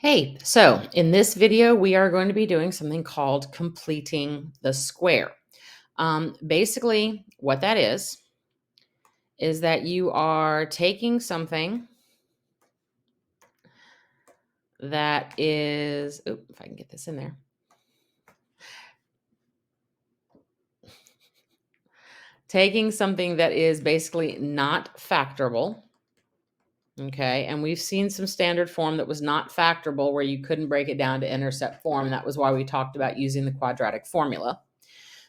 Hey, so in this video, we are going to be doing something called completing the square. Basically, what that is that you are taking something that is, if I can get this in there, taking something that is basically not factorable. Okay, and we've seen some standard form that was not factorable where you couldn't break it down to intercept form. And that was why we talked about using the quadratic formula.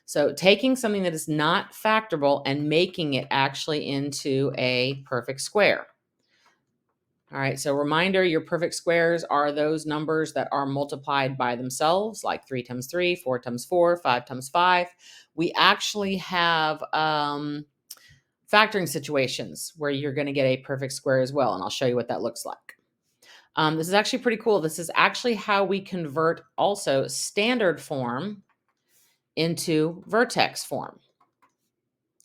So taking something that is not factorable and making it actually into a perfect square. All right, so reminder, your perfect squares are those numbers that are multiplied by themselves, like 3 times 3, 4 times 4, 5 times 5. We actually have factoring situations where you're going to get a perfect square as well, and I'll show you what that looks like. This is actually pretty cool. This is actually how we convert also standard form into vertex form.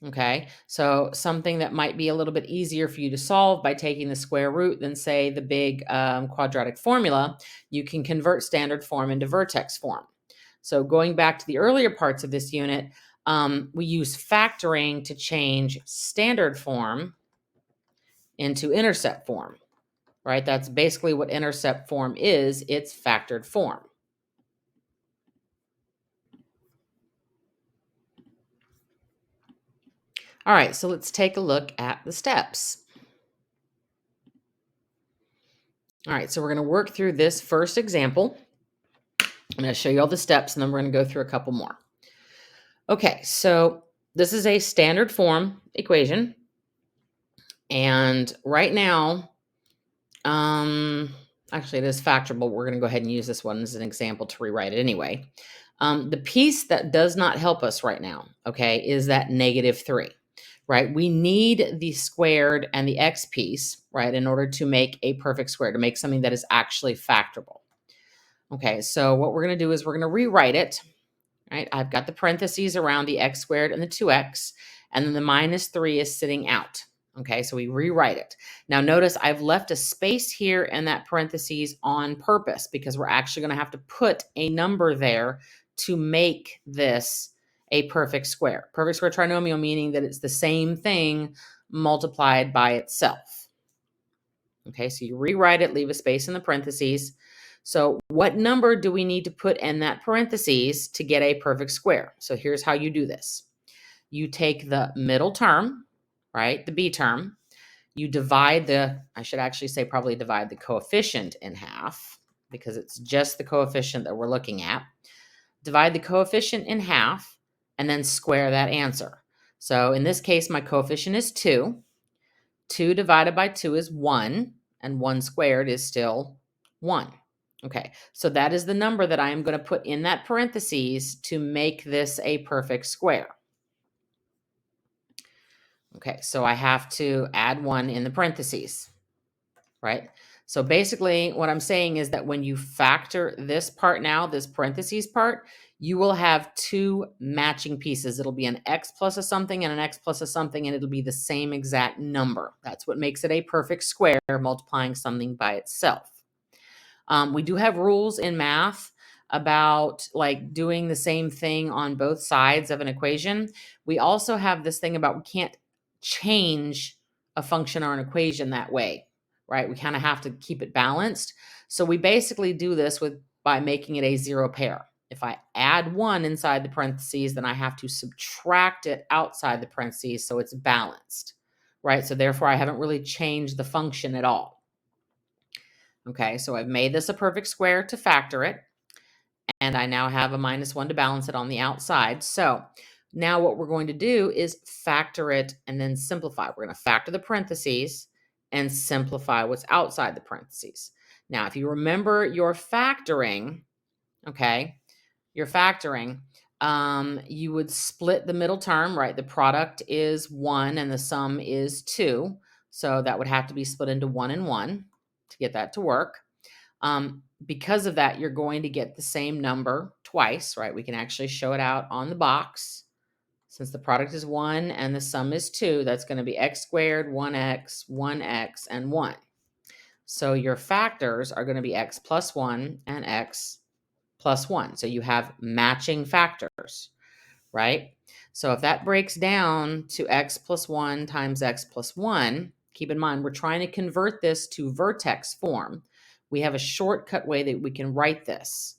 Okay, so something that might be a little bit easier for you to solve by taking the square root than, say, the big quadratic formula, you can convert standard form into vertex form. So going back to the earlier parts of this unit, we use factoring to change standard form into intercept form, right? That's basically what intercept form is. It's factored form. All right, so let's take a look at the steps. All right, so we're going to work through this first example. I'm going to show you all the steps, and then we're going to go through a couple more. Okay, so this is a standard form equation. And right now, actually it is factorable. We're going to go ahead and use this one as an example to rewrite it anyway. The piece that does not help us right now, okay, is that -3. Right? We need the squared and the x piece, right, in order to make a perfect square, to make something that is actually factorable. Okay, so what we're going to do is we're going to rewrite it, right? I've got the parentheses around the x squared and the 2x, and then the -3 is sitting out. Okay, so we rewrite it. Now notice I've left a space here in that parentheses on purpose because we're actually going to have to put a number there to make this a perfect square. Perfect square trinomial meaning that it's the same thing multiplied by itself. Okay, so you rewrite it, leave a space in the parentheses. So what number do we need to put in that parentheses to get a perfect square? So here's how you do this. You take the middle term, right, the b term. You divide I should actually say probably divide the coefficient in half because it's just the coefficient that we're looking at. Divide the coefficient in half and then square that answer. So in this case, my coefficient is 2. 2 divided by 2 is 1, and 1 squared is still 1. Okay, so that is the number that I am going to put in that parentheses to make this a perfect square. Okay, so I have to add 1 in the parentheses, right? So basically what I'm saying is that when you factor this part now, this parentheses part, you will have 2 matching pieces. It'll be an x plus a something and an x plus a something, and it'll be the same exact number. That's what makes it a perfect square, multiplying something by itself. We do have rules in math about like doing the same thing on both sides of an equation. We also have this thing about we can't change a function or an equation that way, right? We kind of have to keep it balanced. So we basically do this by making it a zero pair. If I add 1 inside the parentheses, then I have to subtract it outside the parentheses so it's balanced, right? So therefore, I haven't really changed the function at all. Okay, so I've made this a perfect square to factor it, and I now have a -1 to balance it on the outside. So now what we're going to do is factor it and then simplify. We're going to factor the parentheses and simplify what's outside the parentheses. Now, if you remember your factoring, okay, your factoring, you would split the middle term, right? The product is 1 and the sum is 2. So that would have to be split into 1 and 1 to get that to work. Because of that, you're going to get the same number twice, right? We can actually show it out on the box. Since the product is 1 and the sum is 2, that's going to be x squared, 1x, 1x, and 1. So your factors are going to be x plus 1 and x plus 1. So you have matching factors, right? So if that breaks down to x plus 1 times x plus 1, keep in mind we're trying to convert this to vertex form. We have a shortcut way that we can write this.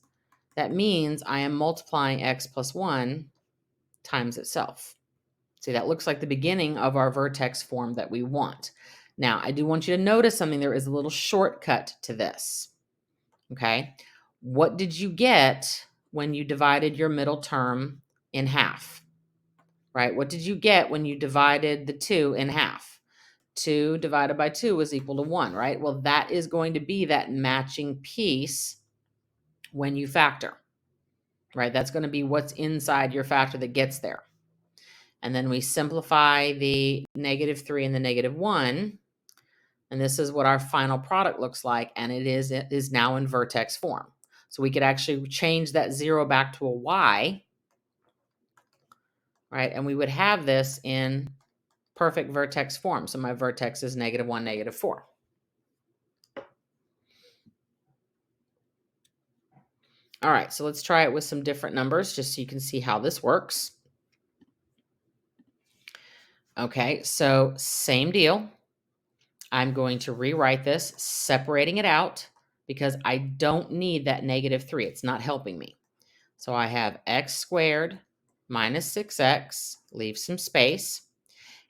That means I am multiplying x plus 1 times itself. See, that looks like the beginning of our vertex form that we want. Now, I do want you to notice something. There is a little shortcut to this. Okay? What did you get when you divided your middle term in half? Right? What did you get when you divided the 2 in half? 2 divided by 2 is equal to 1, right? Well, that is going to be that matching piece when you factor, right? That's going to be what's inside your factor that gets there. And then we simplify the -3 and the -1. And this is what our final product looks like. And it is now in vertex form. So we could actually change that 0 back to a y, right? And we would have this in perfect vertex form. So my vertex is -1, -4. All right, so let's try it with some different numbers just so you can see how this works. Okay, so same deal. I'm going to rewrite this, separating it out because I don't need that -3. It's not helping me. So I have x squared minus 6x, leave some space,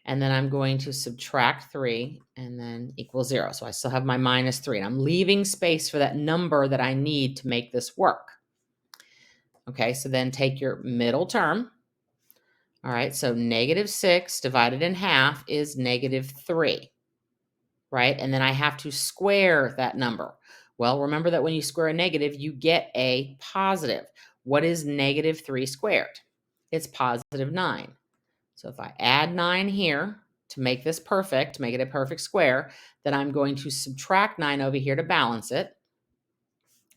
and then I'm going to subtract 3 and then equal 0. So I still have my -3, and I'm leaving space for that number that I need to make this work. Okay, so then take your middle term. All right, so -6 divided in half is -3, right? And then I have to square that number. Well, remember that when you square a negative, you get a positive. What is -3 squared? It's +9. So if I add 9 here to make this perfect, to make it a perfect square, then I'm going to subtract 9 over here to balance it.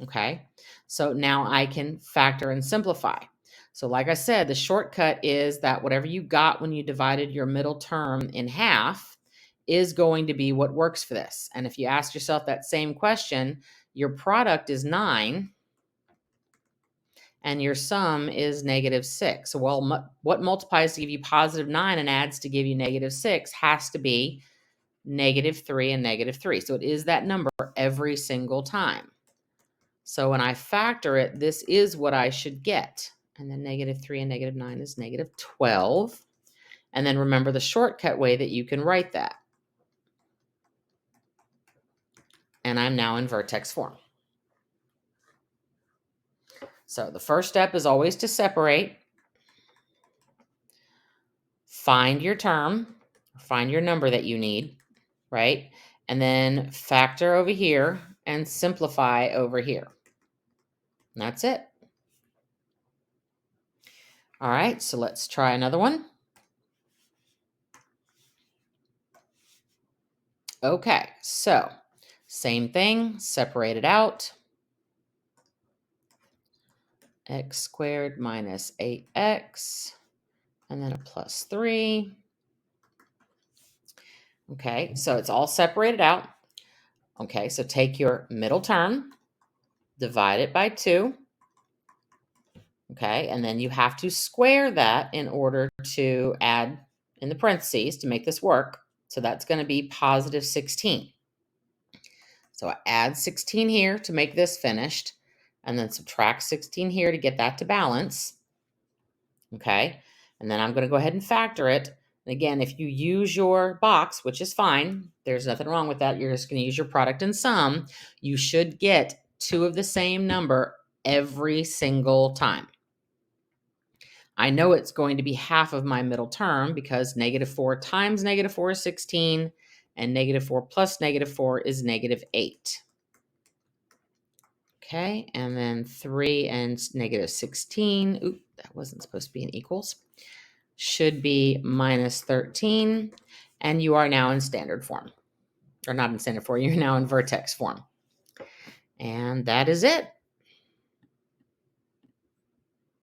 Okay, so now I can factor and simplify. So like I said, the shortcut is that whatever you got when you divided your middle term in half is going to be what works for this. And if you ask yourself that same question, your product is 9 and your sum is -6. So what multiplies to give you +9 and adds to give you -6 has to be -3 and -3. So it is that number every single time. So when I factor it, this is what I should get. And then -3 and -9 is -12. And then remember the shortcut way that you can write that. And I'm now in vertex form. So the first step is always to separate. Find your term, find your number that you need, right? And then factor over here and simplify over here. And that's it. All right, so let's try another one. Okay, so same thing, separate it out. X squared minus 8x, and then a plus 3. Okay, so it's all separated out. Okay, so take your middle term, divide it by 2. Okay, and then you have to square that in order to add in the parentheses to make this work. So that's going to be +16. So I add 16 here to make this finished, and then subtract 16 here to get that to balance. Okay, and then I'm going to go ahead and factor it. And again, if you use your box, which is fine, there's nothing wrong with that. You're just going to use your product and sum. You should get 2 of the same number every single time. I know it's going to be half of my middle term because -4 times -4 is 16, and -4 plus -4 is -8. Okay, and then 3 and -16. Oop, that wasn't supposed to be an equals. Should be -13, and you are now in standard form. Or not in standard form, you're now in vertex form. And that is it.